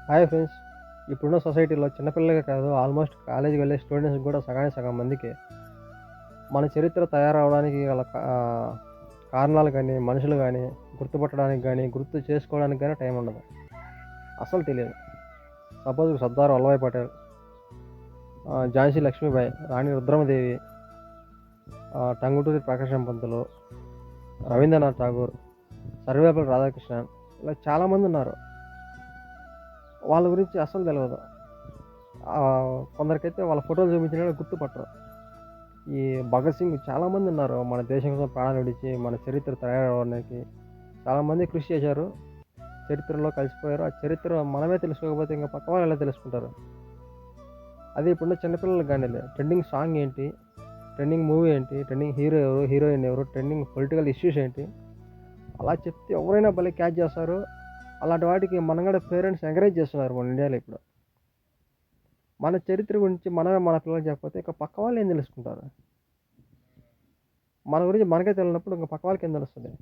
Hi friends. ఇప్పుడున్న సొసైటీలో చిన్నపిల్లలకే కాదు ఆల్మోస్ట్ కాలేజీకి వెళ్ళే స్టూడెంట్స్‌కి కూడా సగానికి సగం మందికి మన చరిత్ర తయారవ్వడానికి గల కారణాలు గానీ, మనుషులు గానీ, గుర్తుపట్టడానికి గానీ, గుర్తు చేసుకోవడానికి గానీ టైం ఉండదు. అస్సలు తెలియదు. సపోజ్ సర్దార్ వల్లభాయ్ పటేల్, ఝాన్సీ లక్ష్మీబాయి, రాణి రుద్రమదేవి, టంగుటూరి ప్రకాశం పంతులు, రవీంద్రనాథ్ ఠాగూర్, సర్వేపల్లి రాధాకృష్ణన్ ఇలా చాలామంది ఉన్నారు. వాళ్ళ గురించి అస్సలు తెలవదు. కొందరికైతే వాళ్ళ ఫోటోలు చూపించినా కూడా గుర్తుపట్టరు. ఈ భగత్ సింగ్ చాలామంది ఉన్నారు. మన దేశం కోసం ప్రాణాలు విడిచి మన చరిత్ర తయారవ్వడానికి చాలామంది కృషి చేశారు. చరిత్రలో కలిసిపోయారు. ఆ చరిత్ర మనమే తెలుసుకోకపోతే ఇంకా పక్క వాళ్ళు ఎలా తెలుసుకుంటారు? అదే ఇప్పుడున్న చిన్నపిల్లలకి కానీ ట్రెండింగ్ సాంగ్ ఏంటి, ట్రెండింగ్ మూవీ ఏంటి, ట్రెండింగ్ హీరో ఎవరు, హీరోయిన్ ఎవరు, ట్రెండింగ్ పొలిటికల్ ఇష్యూస్ ఏంటి, అలా చెప్తే ఎవరైనా భలే క్యాచ్ చేస్తారు. అలాంటి వాటికి మనం కూడా పేరెంట్స్ ఎంకరేజ్ చేస్తున్నారు మన ఇండియాలో ఇప్పుడు. మన చరిత్ర గురించి మనమే మన పిల్లలకి చెప్పకపోతే ఇక పక్క వాళ్ళు ఏం తెలుసుకుంటారు? మన గురించి మనకే తెలియనప్పుడు ఇంకా పక్క వాళ్ళకి ఏం తెలుస్తుంది?